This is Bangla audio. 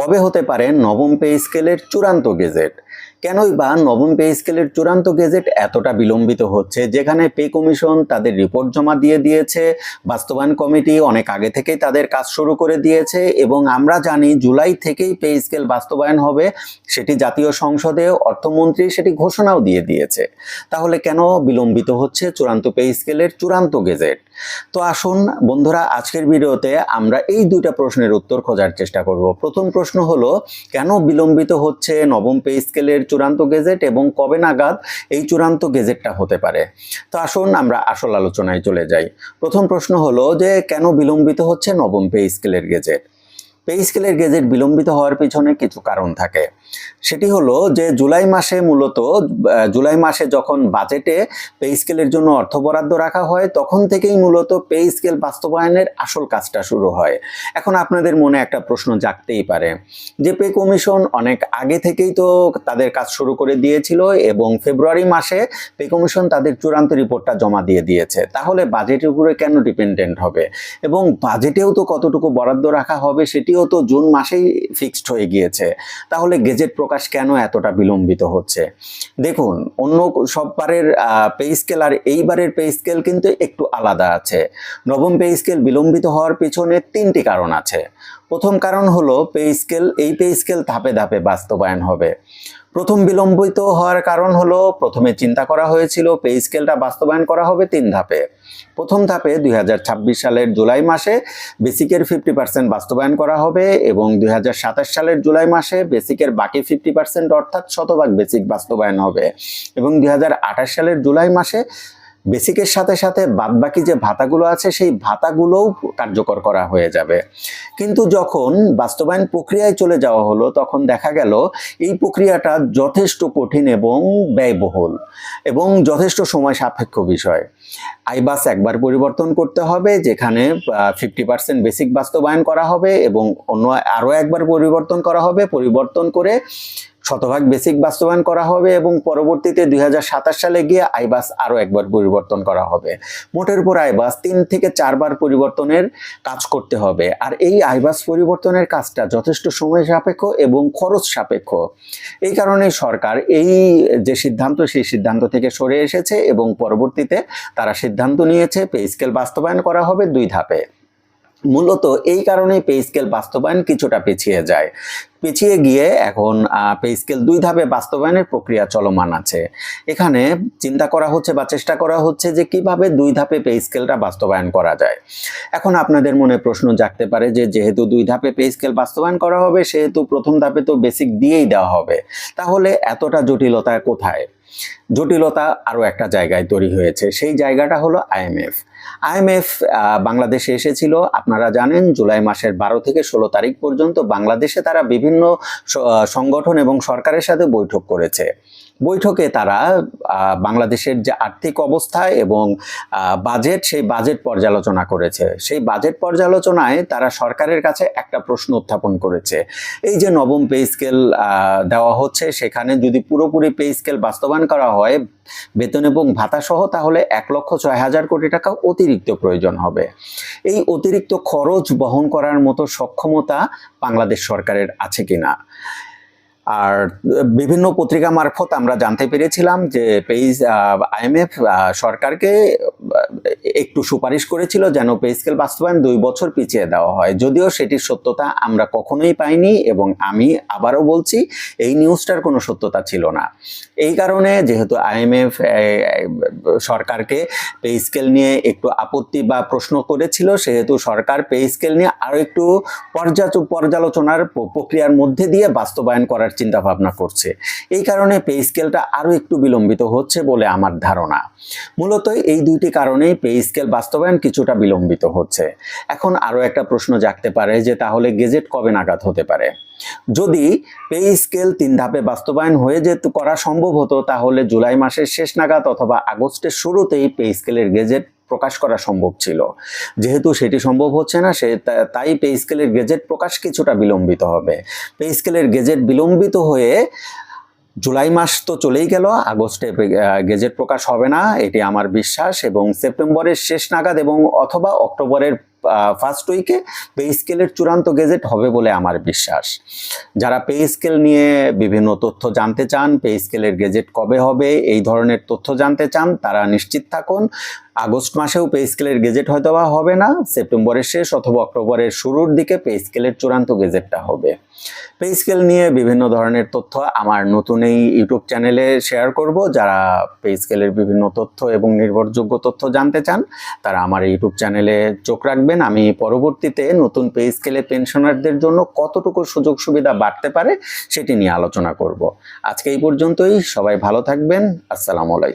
কবে হতে পারে নবম পে স্কেলের চূড়ান্ত গেজেট? কেনই বা নবম পে স্কেলের চূড়ান্ত গেজেট এতটা বিলম্বিত হচ্ছে, যেখানে পে কমিশন তাদের রিপোর্ট জমা দিয়ে দিয়েছে, বাস্তবায়ন কমিটি অনেক আগে থেকেই তাদের কাজ শুরু করে দিয়েছে এবং আমরা জানি জুলাই থেকেই পে স্কেল বাস্তবায়ন হবে, সেটি জাতীয় সংসদে অর্থমন্ত্রী সেটি ঘোষণাও দিয়ে দিয়েছে। তাহলে কেন বিলম্বিত হচ্ছে চূড়ান্ত পে স্কেলের চূড়ান্ত গেজেট? তো আসুন বন্ধুরা, আজকের ভিডিওতে আমরা এই দুইটা প্রশ্নের উত্তর খোঁজার চেষ্টা করব। প্রথম প্রশ্ন হলো, কেন বিলম্বিত হচ্ছে নবম পে স্কেলের চূড়ান্ত গেজেট এবং কবে নাগাদ এই চূড়ান্ত গেজেটটা হতে পারে? তো আসুন আমরা আসল আলোচনায় চলে যাই। প্রথম প্রশ্ন হলো যে কেন বিলম্বিত হচ্ছে নবম পে স্কেলের গেজেট? পে স্কেলের গেজেট বিলম্বিত হওয়ার পিছনে কিছু কারণ থাকে। সেটি হলো যে জুলাই মাসে যখন বাজেটে পে স্কেলের জন্য অর্থ বরাদ্দ রাখা হয়, তখন থেকেই মূলত পে স্কেল বাস্তবায়নের আসল কাজটা শুরু হয়। এখন আপনাদের মনে একটা প্রশ্ন জাগতেই পারে যে পে কমিশন অনেক আগে থেকেই তো তাদের কাজ শুরু করে দিয়েছিল এবং ফেব্রুয়ারি মাসে পে কমিশন তাদের চূড়ান্ত রিপোর্টটা জমা দিয়ে দিয়েছে, তাহলে বাজেটের উপরে কেন ডিপেন্ডেন্ট হবে? এবং বাজেটেও তো কতটুকু বরাদ্দ রাখা হবে সেটিও তো জুন মাসেই ফিক্সড হয়ে গিয়েছে, তাহলে গেজেট প্রকাশ কেন এতটা বিলম্বিত হচ্ছে? দেখুন, অন্য সববারের পে স্কেল আর এইবারের পে স্কেল কিন্তু একটু আলাদা আছে। নবম পে স্কেল বিলম্বিত হওয়ার পিছনে তিনটি কারণ আছে। প্রথম কারণ হলো এই পে স্কেল ধাপে ধাপে বাস্তবায়ন হবে। প্রথম বিলম্বিত হওয়ার কারণ হলো, প্রথমে চিন্তা করা হয়েছিল পে স্কেলটা বাস্তবায়ন করা হবে 3 ধাপে। প্রথম ধাপে 2026 সালের জুলাই মাসে বেসিকের 50% বাস্তবায়ন করা হবে এবং 2027 সালের জুলাই মাসে বেসিকের বাকি 50% অর্থাৎ শতভাগ বেসিক বাস্তবায়ন হবে এবং 2028 সালের জুলাই মাসে বেসিকের সাথে সাথে বাদবাকি যে ভাতাগুলো আছে সেই ভাতাগুলোও কার্যকর করা হয়ে যাবে। কিন্তু যখন বাস্তবায়ন প্রক্রিয়ায় চলে যাওয়া হলো, তখন দেখা গেল এই প্রক্রিয়াটা যথেষ্ট কঠিন এবং ব্যয়বহুল এবং যথেষ্ট সময় সাপেক্ষ বিষয়। আইবাস একবার পরিবর্তন করতে হবে, যেখানে 50% বেসিক বাস্তবায়ন করা হবে এবং অন্য আরও একবার পরিবর্তন করা হবে, পরিবর্তন করে শতভাগ বেসিক বাস্তবায়ন করা হবে এবং পরবর্তীতে 2027 সালে গিয়ে আইবাস আরও একবার পরিবর্তন করা হবে। মোটের উপর আইবাস 3 থেকে 4 বার পরিবর্তনের কাজ করতে হবে, আর এই আইবাস পরিবর্তনের কাজটা যথেষ্ট সময় সাপেক্ষ এবং খরচ সাপেক্ষ। এই কারণে সরকার এই যে সিদ্ধান্ত, সেই সিদ্ধান্ত থেকে সরে এসেছে এবং পরবর্তীতে তারা সিদ্ধান্ত নিয়েছে পে স্কেল বাস্তবায়ন করা হবে 2 ধাপে। মূলত এই কারণেই পে স্কেল বাস্তবায়ন কিছুটা পিছিয়ে গিয়ে এখন পে স্কেল 2 ধাপে বাস্তবায়নের প্রক্রিয়া চলমান আছে। এখানে চিন্তা করা হচ্ছে বা চেষ্টা করা হচ্ছে যে কিভাবে 2 ধাপে পে স্কেলটা বাস্তবায়ন করা যায়। এখন আপনাদের মনে প্রশ্ন জাগতে পারে যে যেহেতু 2 ধাপে পে স্কেল বাস্তবায়ন করা হবে, সেহেতু প্রথম ধাপে তো বেসিক দিয়েই দেওয়া হবে, তাহলে এতটা জটিলতা কোথায়? জটিলতা আরও একটা জায়গায় তৈরি হয়েছে, সেই জায়গাটা হলো আইএমএফ বাংলাদেশে এসেছিল। আপনারা জানেন জুলাই মাসের 12 থেকে 16 তারিখ পর্যন্ত বাংলাদেশে তারা বিভিন্ন সংগঠন এবং সরকারের সাথে বৈঠক করেছে। বৈঠকে তারা বাংলাদেশের যে আর্থিক অবস্থা এবং বাজেট, সেই বাজেট পর্যালোচনা করেছে। সেই বাজেট পর্যালোচনায় তারা সরকারের কাছে একটা প্রশ্ন উত্থাপন করেছে, এই যে নবম পে স্কেল দেওয়া হচ্ছে, সেখানে যদি পুরোপুরি পে স্কেল বাস্তবায়ন করা হয় বেতন এবং ভাতা সহ, তাহলে 1,06,000 কোটি টাকা অতিরিক্ত প্রয়োজন হবে। এই অতিরিক্ত খরচ বহন করার মতো সক্ষমতা বাংলাদেশ সরকারের আছে কিনা? আর বিভিন্ন পত্রিকা মারফত আমরা জানতে পেরেছিলাম যে আইএমএফ সরকারকে একটু সুপারিশ করেছিল যেন পে স্কেল বাস্তবায়ন 2 বছর পিছিয়ে দেওয়া হয়, যদিও সেটির সত্যতা আমরা কখনোই পাইনি এবং আমি আবারও বলছি এই নিউজটার কোনো সত্যতা ছিল না। এই কারণে যেহেতু আইএমএফ সরকারকে পে স্কেল নিয়ে একটু আপত্তি বা প্রশ্ন করেছিল, সেহেতু সরকার পে স্কেল নিয়ে আরও একটু পর্যালোচনার প্রক্রিয়ার মধ্যে দিয়ে বাস্তবায়ন করার চিন্তা ভাবনা করছে। এই কারণে পে স্কেলটা আরও একটু বিলম্বিত হচ্ছে বলে আমার ধারণা। মূলত এই দুইটি কারণেই পে স্কেল বাস্তবায়ন কিছুটা বিলম্বিত হচ্ছে। এখন আরও একটা প্রশ্ন জাগতে পারে যে তাহলে গেজেট কবে নাগাদ হতে পারে? যদি পে স্কেল 3 ধাপে বাস্তবায়ন করা সম্ভব হতো, তাহলে জুলাই মাসের শেষ নাগাদ অথবা আগস্টের শুরুতেই পে স্কেলের গেজেট প্রকাশ করা সম্ভব ছিল। যেহেতু সেটি সম্ভব হচ্ছে না, তাই পে স্কেলের গেজেট প্রকাশ কিছুটা বিলম্বিত হবে। পে স্কেলের গেজেট বিলম্বিত হয়ে জুলাই মাস তো চলেই গেল, আগস্টে গেজেট প্রকাশ হবে না, এটি আমার বিশ্বাস, এবং সেপ্টেম্বরের শেষ নাগাদ এবং অথবা অক্টোবরের ফার্স্ট উইকে পে স্কেলের চূড়ান্ত গেজেট হবে বলে আমার বিশ্বাস। যারা পে স্কেল নিয়ে বিভিন্ন তথ্য জানতে চান, পে স্কেলের গেজেট কবে হবে এই ধরনের তথ্য জানতে চান, তারা নিশ্চিত থাকুন আগস্ট মাসেও পে স্কেলের গেজেট হয়তো বা হবে না, সেপ্টেম্বরের শেষ অথবা অক্টোবরের শুরুর দিকে পে স্কেলের চূড়ান্ত গেজেটটা হবে। পে স্কেল নিয়ে বিভিন্ন ধরনের তথ্য আমার নতুন এই ইউটিউব চ্যানেলে শেয়ার করব। যারা পে স্কেলের বিভিন্ন তথ্য এবং নির্ভরযোগ্য তথ্য জানতে চান তারা আমার ইউটিউব চ্যানেলে চোখ রাখবেন। আমি পরবর্তীতে নতুন পে স্কেলে পেনশনারদের জন্য কতটুকু সুযোগ সুবিধা বাড়তে পারে সেটি নিয়ে আলোচনা করব। আজকে এই পর্যন্তই, সবাই ভালো থাকবেন। আসসালামু আলাইকুম।